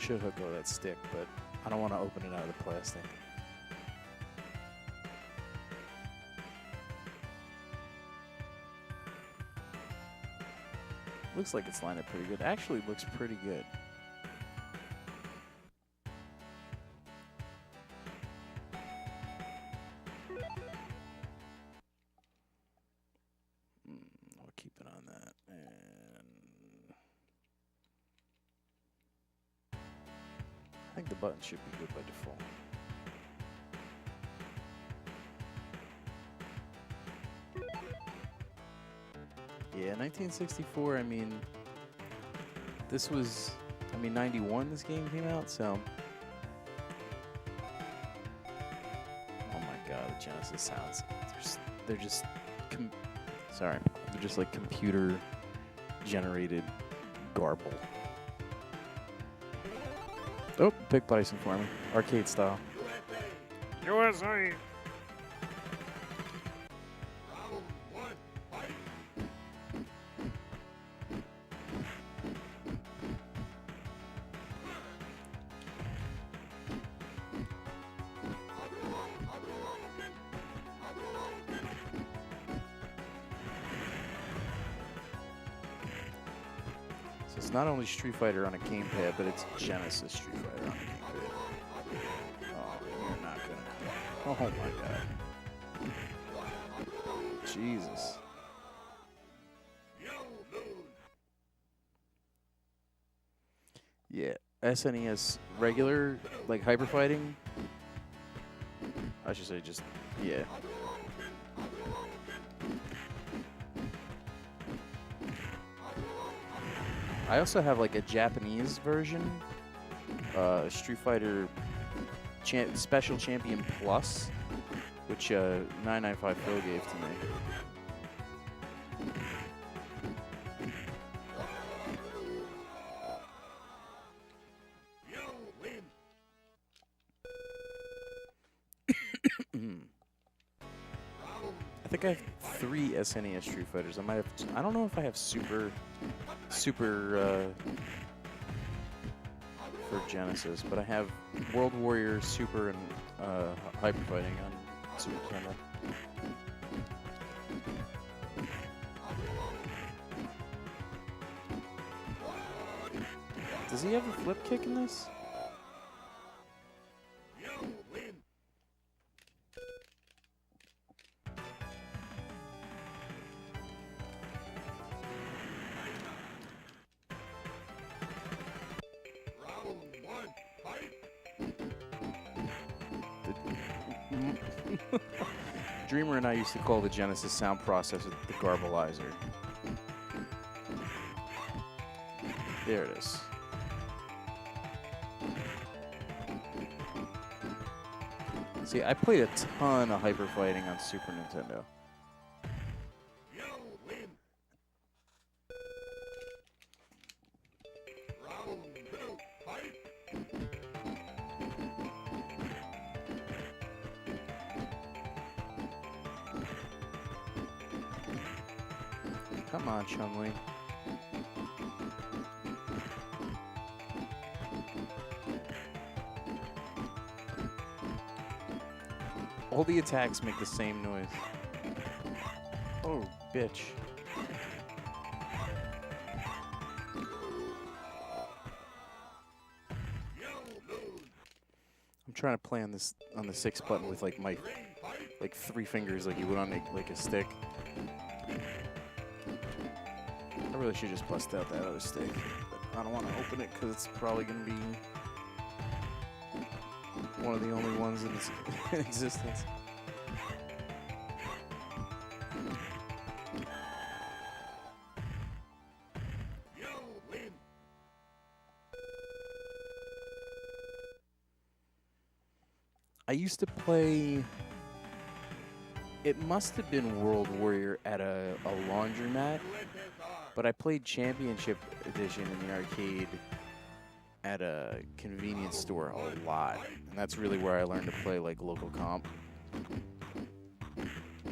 should hook over that stick, but I don't want to open it out of the plastic. Looks like it's lined up pretty good. Actually, looks pretty good. I'll keep it on that. And I think the button should be good by default. Yeah, 1964, I mean, this was, 91 this game came out, so. Oh my god, the Genesis sounds, they're just like computer generated garble. Oh, pick Bison for me, arcade style. USA! It's not only Street Fighter on a gamepad, but it's Genesis Street Fighter on a gamepad. Oh, you're not gonna. Oh my god. Jesus. Yeah, SNES regular, like hyper fighting. I should say just, yeah. I also have like a Japanese version, Street Fighter Special Champion Plus, which 995 Phil gave to me. I think I have 3 SNES Street Fighters. I don't know if I have Super for Genesis, but I have World Warrior, Super, and Hyper Fighting on Super Nintendo. Does he have a flip kick in this? Dreamer and I used to call the Genesis sound processor the Garbalizer. There it is. See, I played a ton of hyper fighting on Super Nintendo. Come on, Chun-Li. All the attacks make the same noise. Oh, bitch. I'm trying to play on the 6 button with like my 3 fingers like you would on like a stick. I really should just bust out that other stick, but I don't want to open it because it's probably going to be one of the only ones in existence. I used to play, it must have been World Warrior at a laundromat, but I played Championship Edition in the arcade at a convenience store a lot. And that's really where I learned to play like local comp.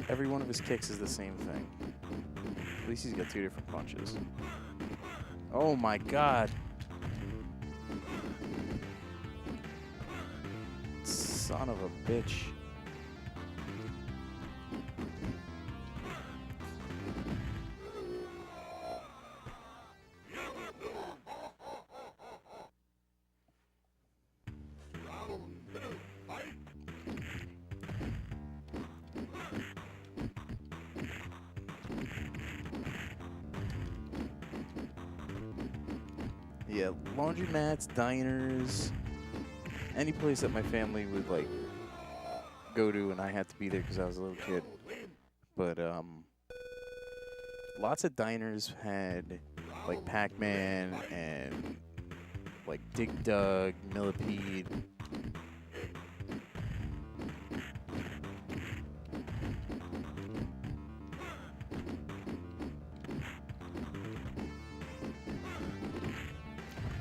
Every one of his kicks is the same thing. At least he's got 2 different punches. Oh my god. Son of a bitch. Yeah, laundromats, diners, any place that my family would like go to, and I had to be there because I was a little kid. But lots of diners had like Pac-Man and like Dig Dug, Millipede.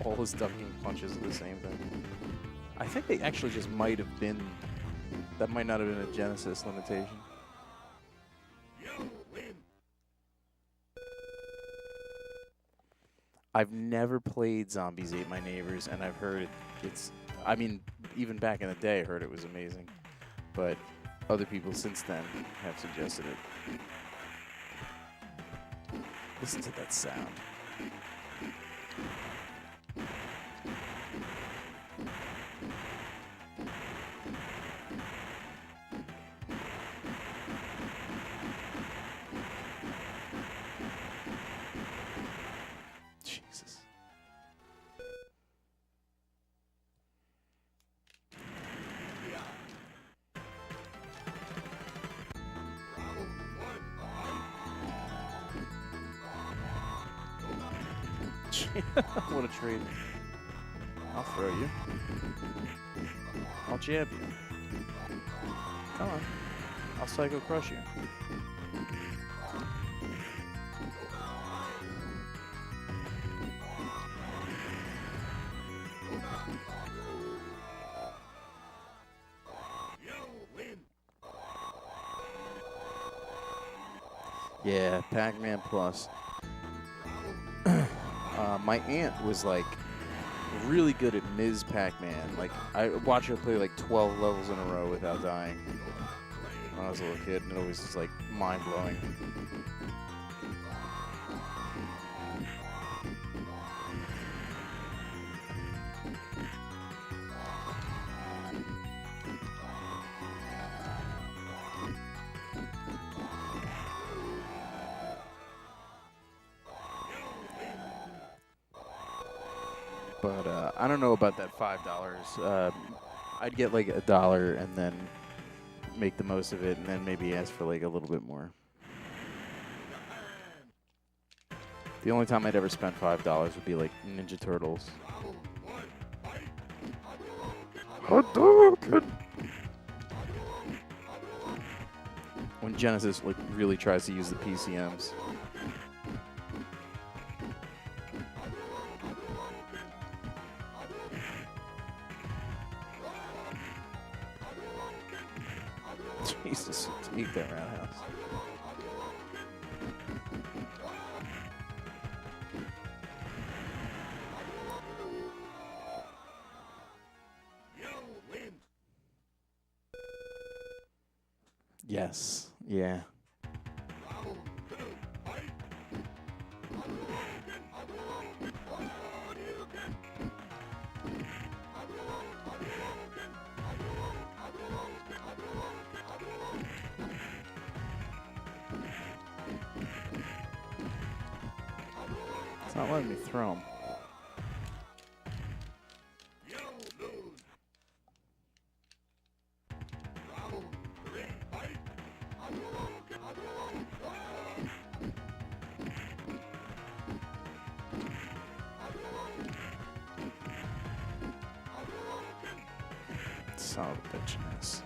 All his ducking punches are the same thing. I think they actually just might have been, that might not have been a Genesis limitation. I've never played Zombies Ate My Neighbors, and I've heard it's, I mean, even back in the day, I heard it was amazing. But other people since then have suggested it. Listen to that sound. Jesus. What a trade. I'll throw you. I'll jab you. Come on. I'll psycho crush you. Yeah, Pac-Man Plus. My aunt was like really good at Ms. Pac-Man. Like I watched her play like 12 levels in a row without dying when I was a little kid, and it was just like mind-blowing. But I don't know about that $5. I'd get like $1 and then make the most of it, and then maybe ask for like a little bit more. The only time I'd ever spend $5 would be like Ninja Turtles. When Genesis like really tries to use the PCMs. Jesus, eat that roundhouse. Yes, yeah. It's not letting me throw him. Son of a bitchness.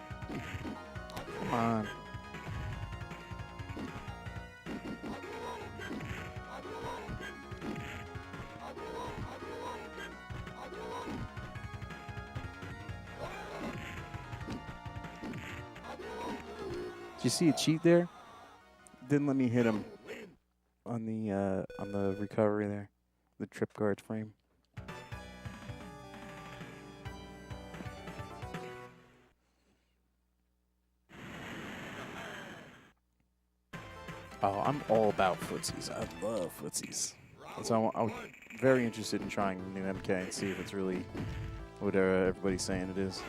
Come on. Did you see a cheat there? Didn't let me hit him on the recovery there, the trip guard frame. Oh, I'm all about footsies. I love footsies. So I'm very interested in trying new MK and see if it's really what everybody's saying it is.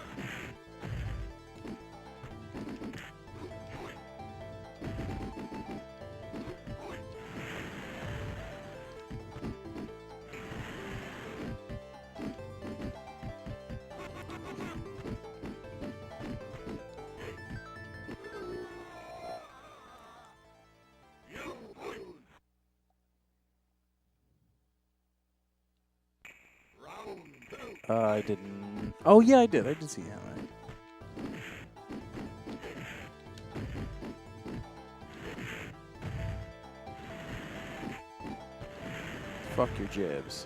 I didn't. Oh yeah, I did. I did see that. Right. Fuck your jibs.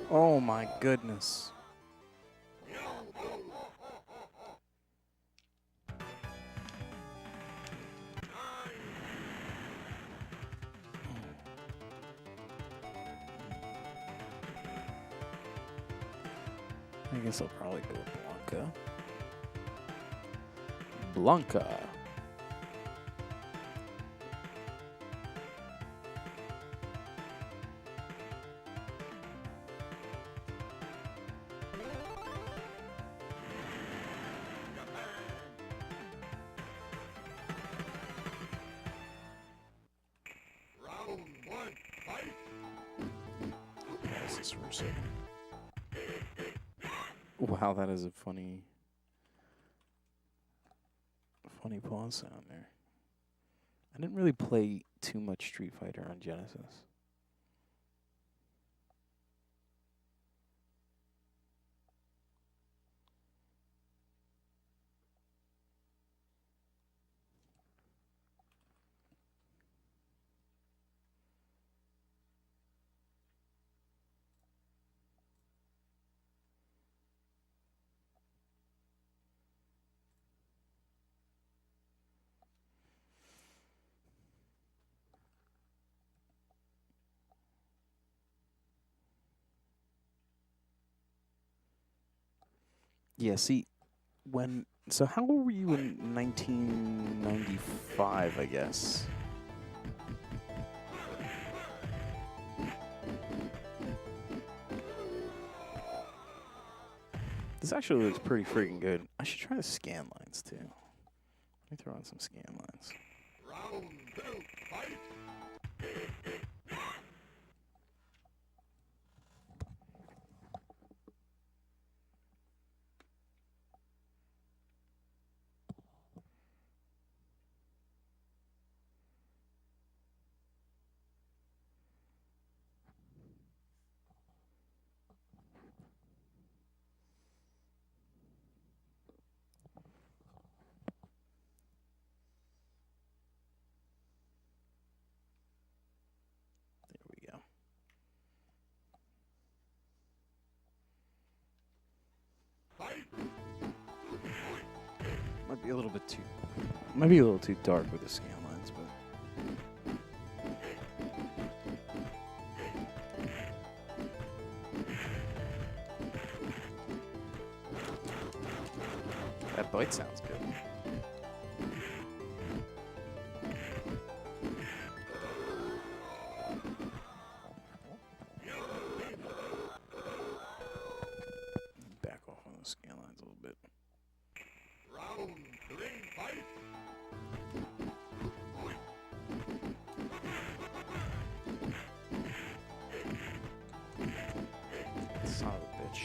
Oh my goodness. I guess I'll probably go with Blanca. Blanca. Pause this for a second. Wow, that is a funny pause sound there. I didn't really play too much Street Fighter on Genesis. Yeah, see, so how old were you in 1995, I guess? This actually looks pretty freaking good. I should try the scan lines, too. Let me throw on some scan lines. Round 2, fight! There we go. Might be a little too dark with the scan lines, but that bite sounds good. Back off on the scan lines a little bit. Round 3, fight! Son of a bitch.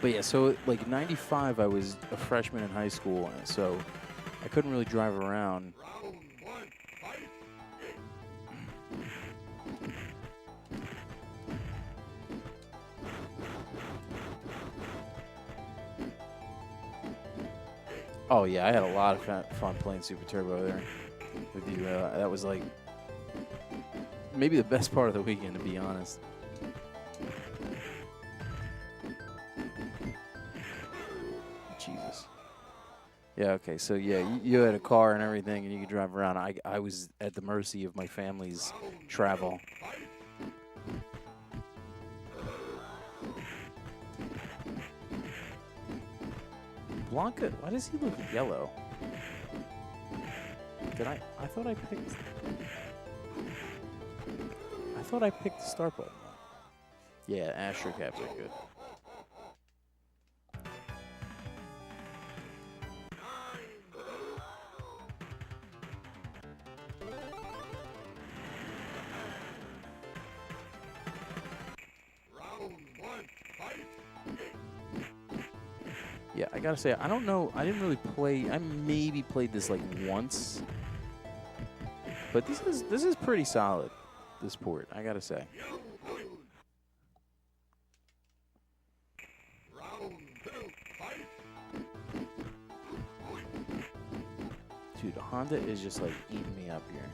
But yeah, so like 95, I was a freshman in high school, and so I couldn't really drive around. Round 1, fight! Oh yeah, I had a lot of fun playing Super Turbo there with you. That was like maybe the best part of the weekend, to be honest. Yeah, okay. So yeah, you had a car and everything, and you could drive around. I was at the mercy of my family's travel. Blanca, why does he look yellow? Did I thought I picked. I thought I picked the start button. Yeah, Astro Caps are good. Yeah, I gotta say, I don't know. I didn't really play. I maybe played this like once, but this is pretty solid. This port, I gotta say. Dude, Honda is just like eating me up here.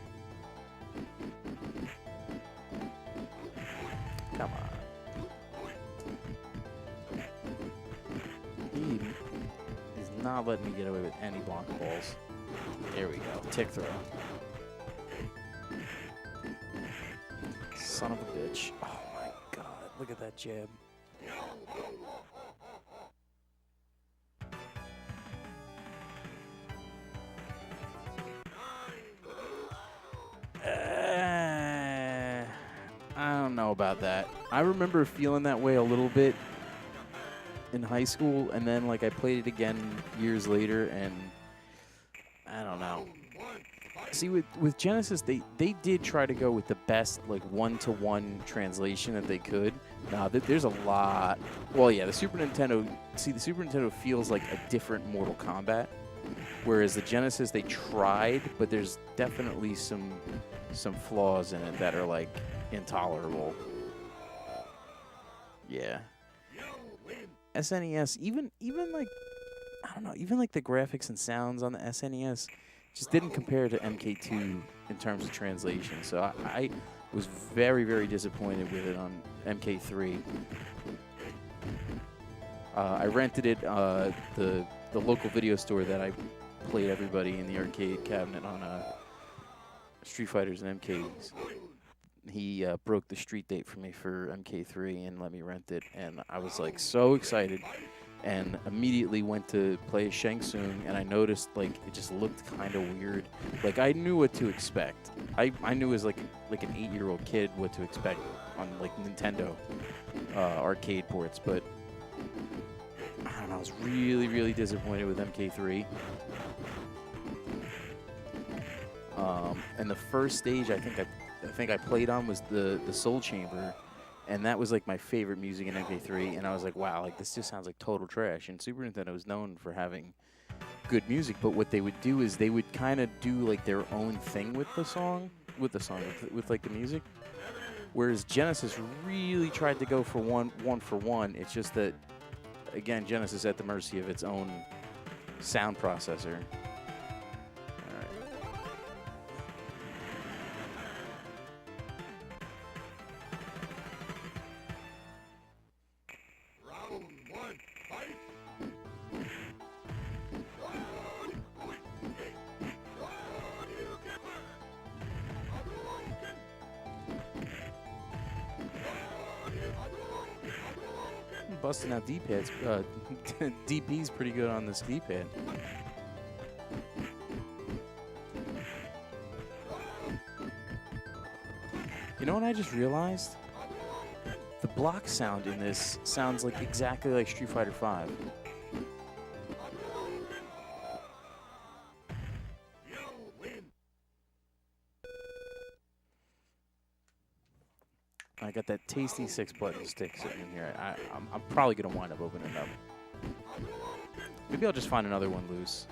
Come on. He is not letting me get away with any block balls. There we go. Tick throw. Son of a bitch. Oh my god. Look at that jab. I don't know about that. I remember feeling that way a little bit in high school, and then like I played it again years later, and I don't know. See, with Genesis, they did try to go with the best like one-to-one translation that they could. Now there's a lot. Well, yeah, the Super Nintendo. See, the Super Nintendo feels like a different Mortal Kombat, whereas the Genesis they tried, but there's definitely some flaws in it that are like intolerable. Yeah. SNES, even like I don't know, even like the graphics and sounds on the SNES just didn't compare to MK2 in terms of translation. So I was very, very disappointed with it on MK3. I rented it the local video store that I played everybody in the arcade cabinet on Street Fighters and MKs. He broke the street date for me for MK3 and let me rent it, and I was like so excited, and immediately went to play Shang Tsung, and I noticed like it just looked kind of weird. Like I knew what to expect. I knew as like an 8-year-old kid what to expect on like Nintendo arcade ports, but I don't know. I was really, really disappointed with MK3. And the first stage I think I played on was the Soul Chamber, and that was like my favorite music in MK3. And I was like, wow, like this just sounds like total trash. And Super Nintendo was known for having good music, but what they would do is they would kind of do like their own thing with the song, with like the music. Whereas Genesis really tried to go for one for one. It's just that, again, Genesis at the mercy of its own sound processor. Busting out D-pads. DP's pretty good on this D-pad. You know what I just realized? The block sound in this sounds like exactly like Street Fighter V. I got that tasty 6-button stick sitting in here. I'm probably going to wind up opening it up. Maybe I'll just find another one loose.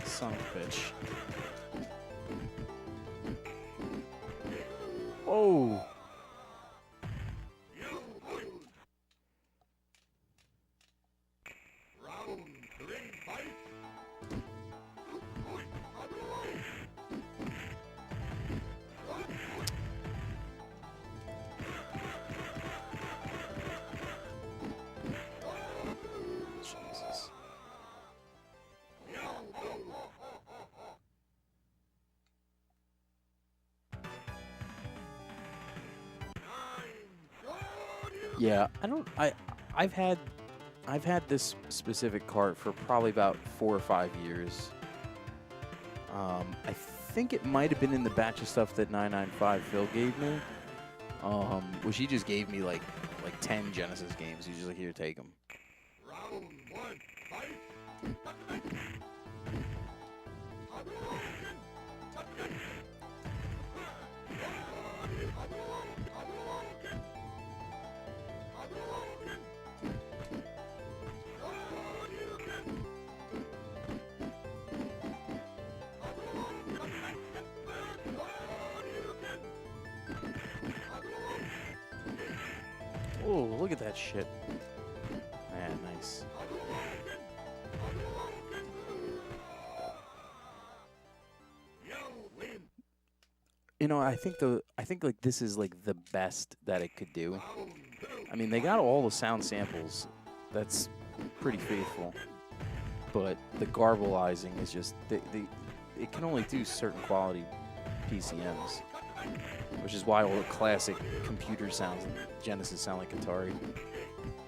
Son of a bitch. Oh! Yeah, I don't. I've had this specific cart for probably about 4 or 5 years. I think it might have been in the batch of stuff that 995 Phil gave me. Which he just gave me like 10 Genesis games. He's just like, here, take them. Round 1, fight! Oh, look at that shit. Man, nice. You know, I think like this is like the best that it could do. I mean, they got all the sound samples. That's pretty faithful. But the garbalizing is just it can only do certain quality PCMs, which is why all the classic computer sounds in Genesis sound like Atari.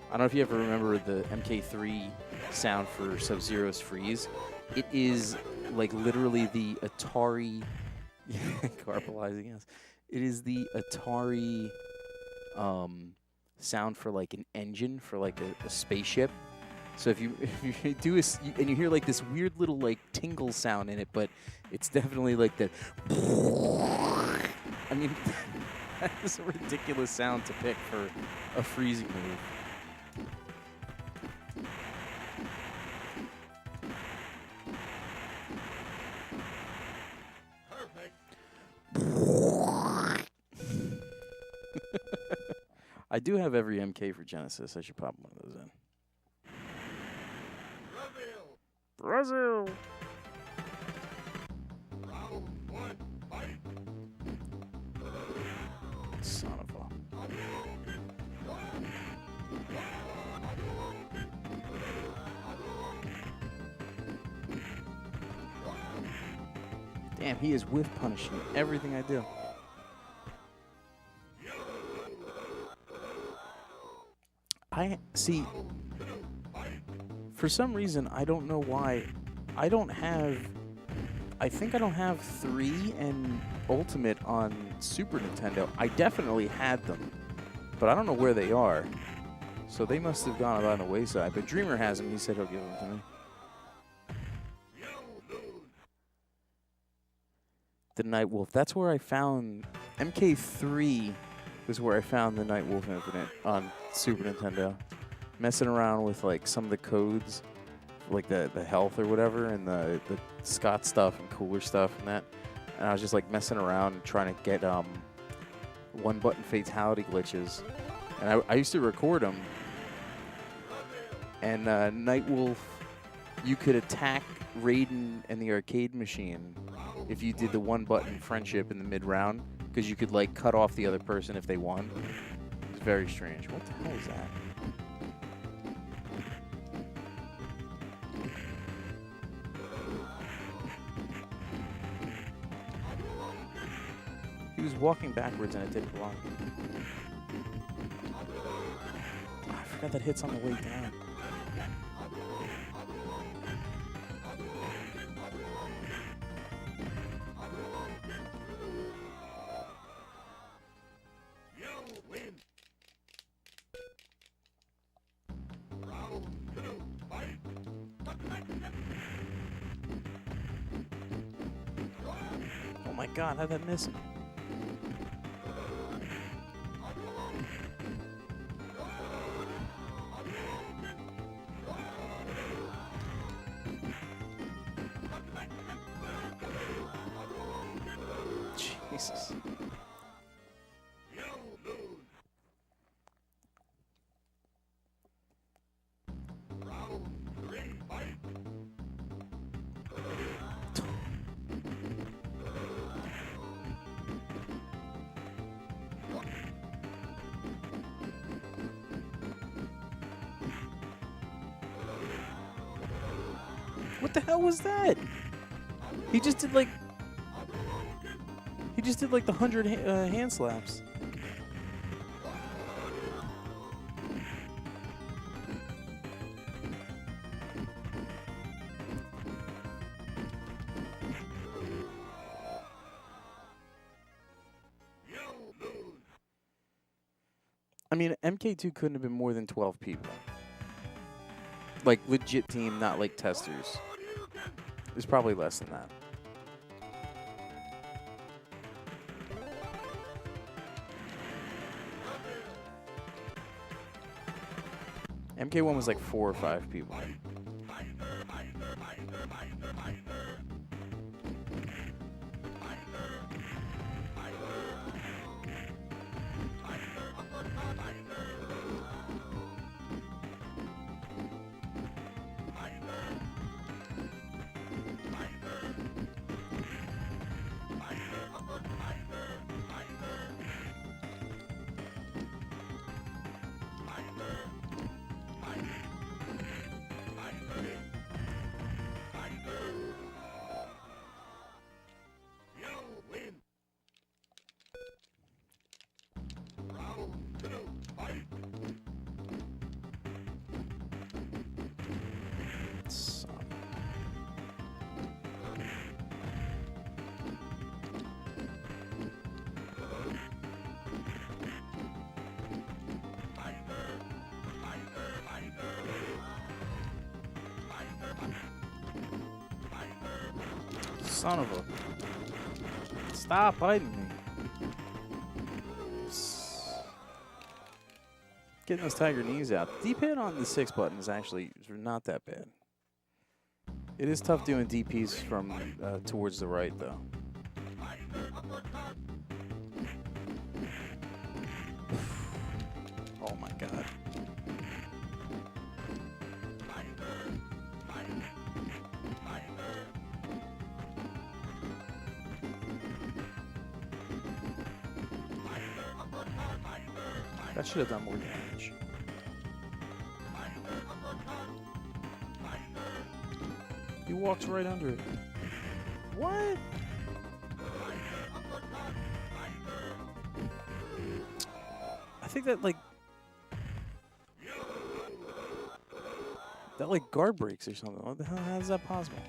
I don't know if you ever remember the MK3 sound for Sub-Zero's Freeze. It is like literally the Atari garbalizing, yes. It is the Atari sound for like an engine for like a spaceship. So if you do and you hear like this weird little like tingle sound in it, but it's definitely like the. I mean, that is a ridiculous sound to pick for a freezing move. I do have every MK for Genesis. I should pop one of those in. Brazil! Round 1, fight! Son of a... Damn, he is whiff punishing everything I do. I see. For some reason, I don't know why. I think I don't have 3 and Ultimate on Super Nintendo. I definitely had them, but I don't know where they are. So they must have gone by the wayside. But Dreamer has them. He said he'll give them to me. The Night Wolf. That's where I found MK3 was where I found the Night Wolf Infinite on Super Nintendo. Messing around with like some of the codes, like the health or whatever, and the Scott stuff and cooler stuff and that. And I was just like messing around trying to get one button fatality glitches. And I used to record them. And Night Wolf, you could attack Raiden and the arcade machine if you did the one button friendship in the mid round, because you could like cut off the other person if they won. It's very strange. What the hell is that? He was walking backwards and it did block. Oh, I forgot that hits on the way down. Oh my god, how'd that miss him? Jesus. What the hell was that? He just did like the 100 hand slaps. I mean, MK2 couldn't have been more than 12 people. Like, legit team, not like testers. It was probably less than that. MK1 was like 4 or 5 people. Son of a... Stop biting me. Getting those tiger knees out. D-pad on the 6 button is actually not that bad. It is tough doing DPs from towards the right, though. Oh my god. That should have done more damage. He walks right under it. What? I think that like guard breaks or something. What the hell? How is that possible?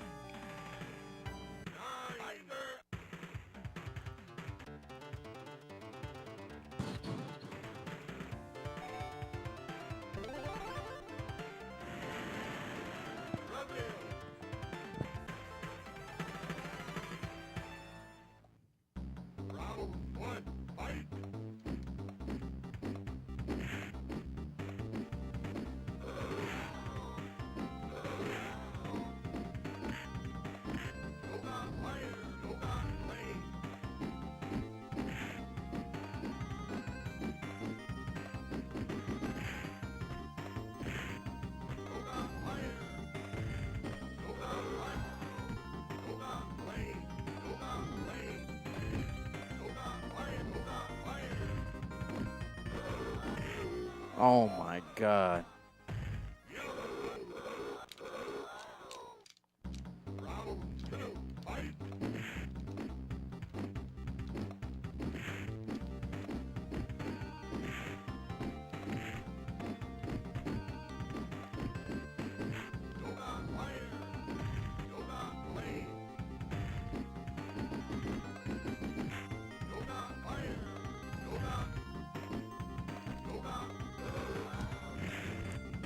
Oh my god.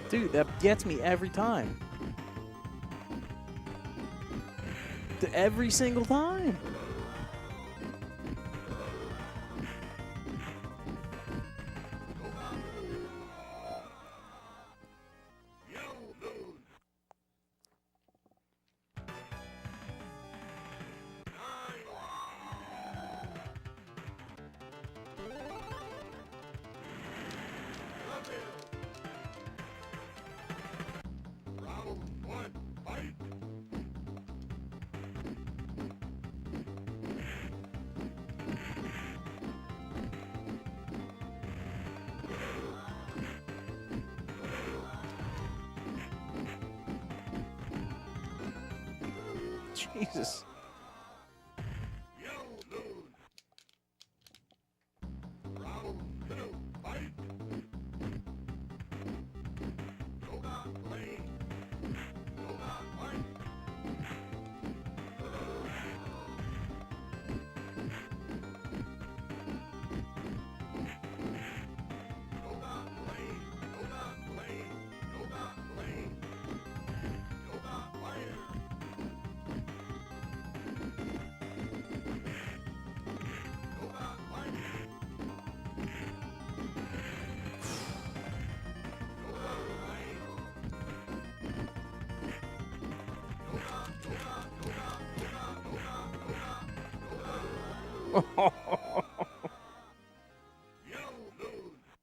Dude, that gets me every time. Every single time. Jesus.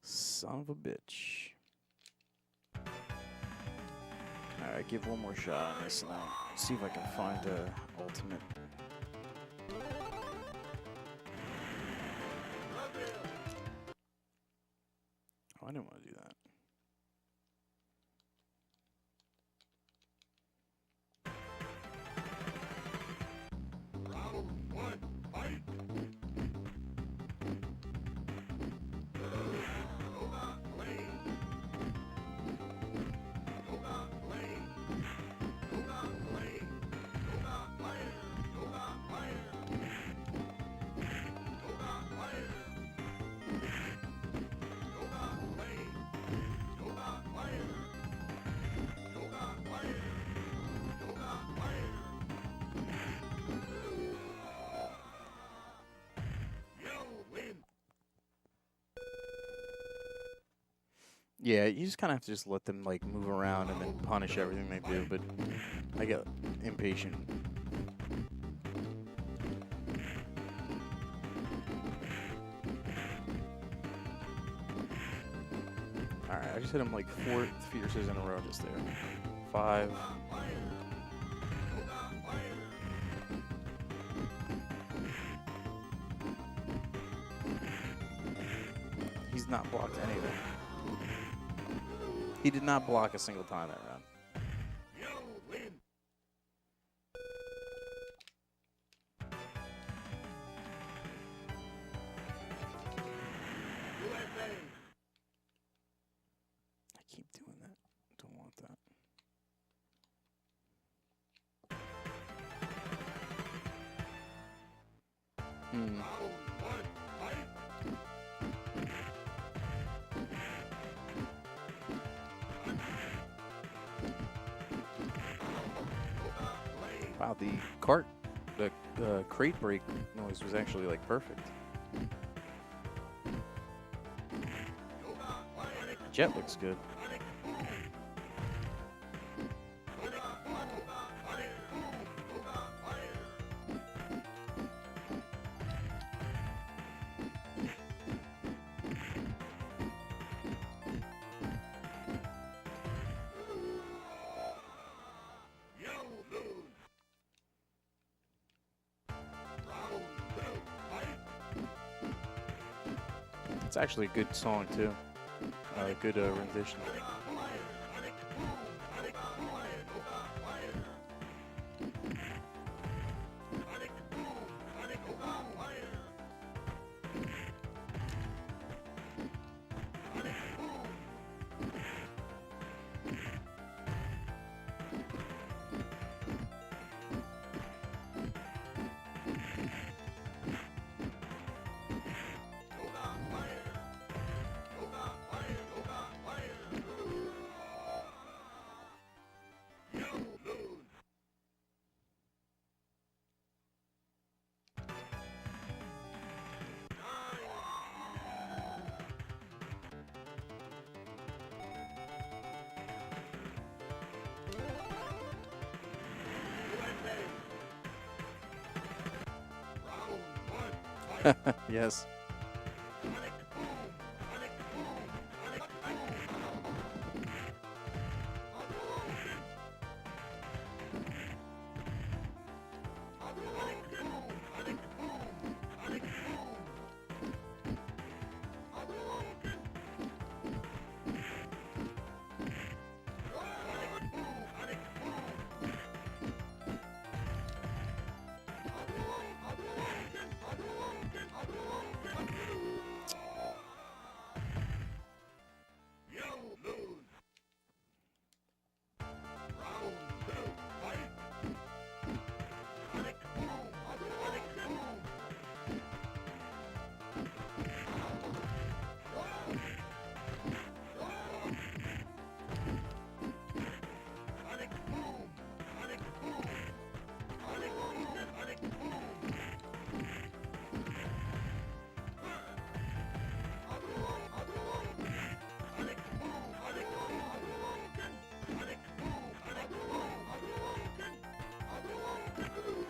Son of a bitch. Alright, give one more shot on this and I'll see if I can find a ultimate. Oh, I didn't want to do that. Yeah, you just kind of have to just let them like move around and then punish everything they do, but I get impatient. Alright, I just hit him like 4 fierces in a row just there. 5. He's not blocked anything. He did not block a single time that round. I keep doing that. Don't want that. Wow, the crate break noise was actually like perfect. Jet looks good. It's actually a good song too. Good rendition. Yes.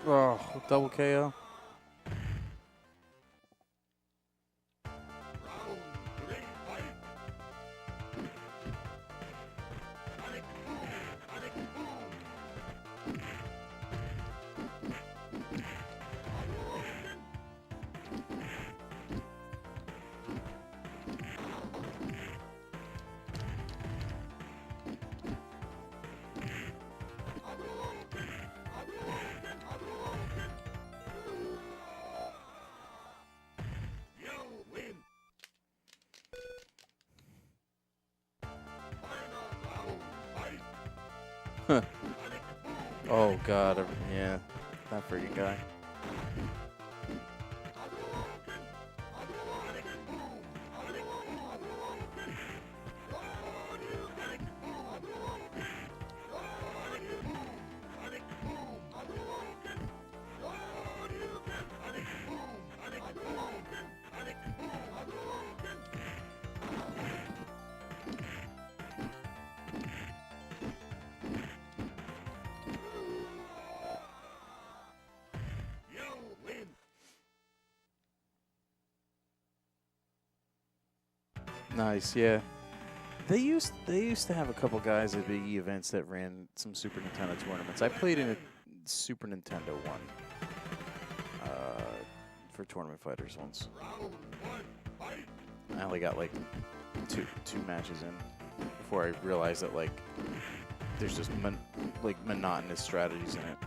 Oh, double KO. Oh god, yeah, that freaking guy. Nice, yeah. They used to have a couple guys at big events that ran some Super Nintendo tournaments. I played in a Super Nintendo one for Tournament Fighters once. I only got like two matches in before I realized that like there's just monotonous strategies in it.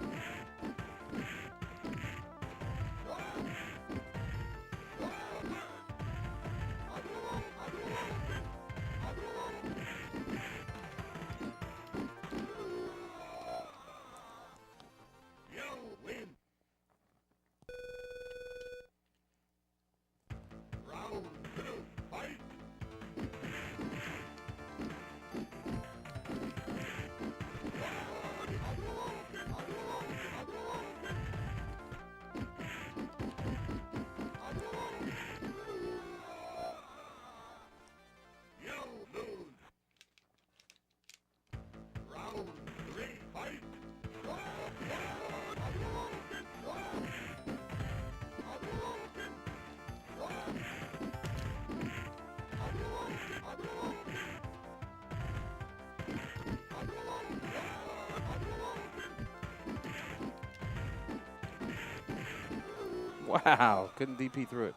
Wow, couldn't DP through it.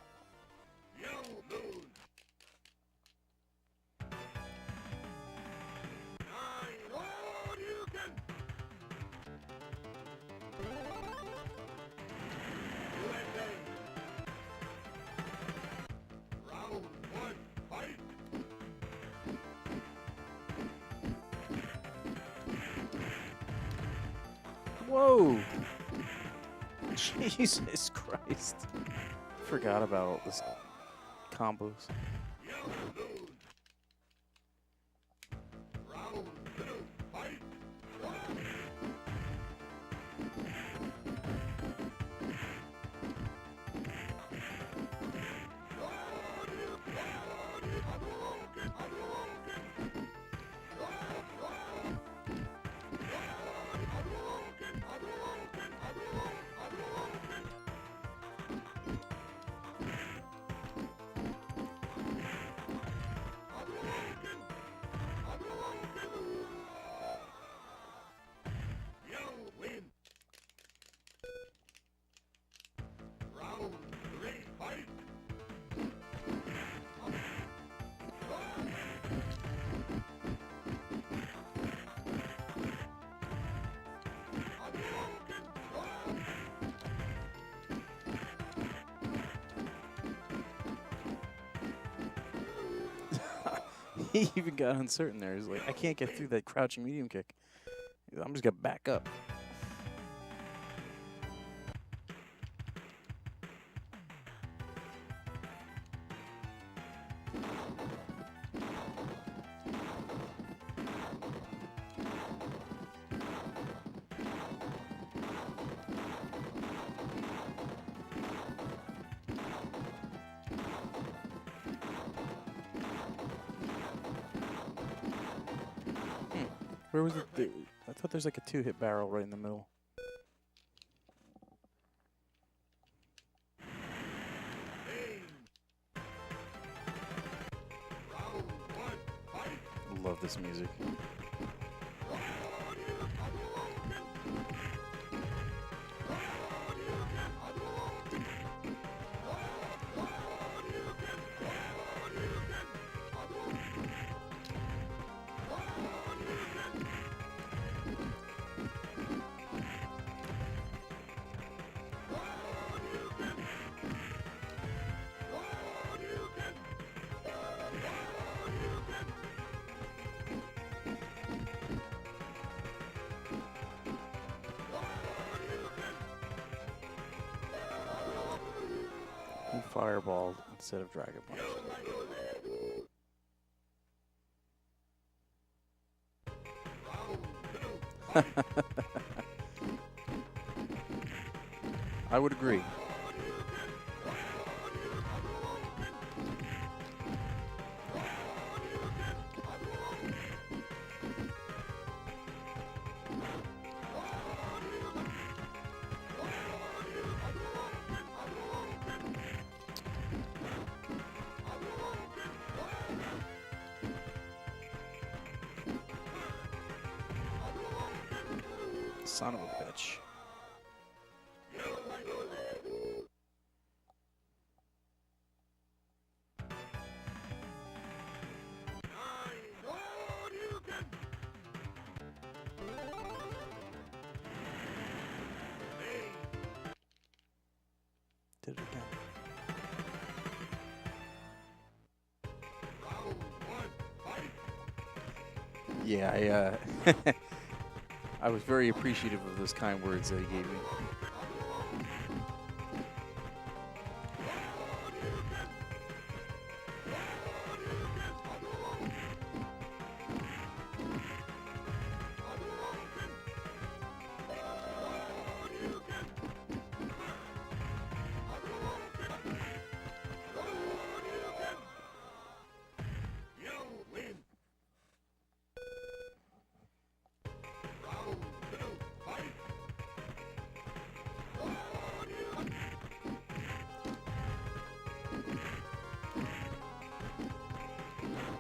Whoa! Jesus Christ. Forgot about all this combos. He even got uncertain there. He's like, I can't get through that crouching medium kick. I'm just going to back up. Where was it? I thought there's like a 2-hit barrel right in the middle. Love this music. Fireball instead of Dragon Punch. I would agree. Son of a bitch. Did it again. Yeah, I was very appreciative of those kind words that he gave me.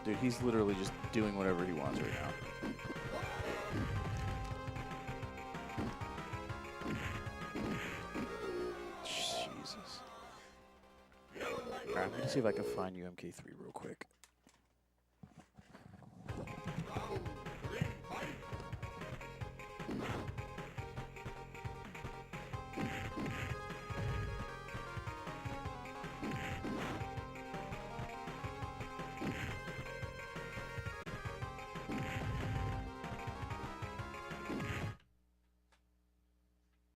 Dude, he's literally just doing whatever he wants right now. Jesus. Alright, I'm gonna see if I can find UMK3 real quick.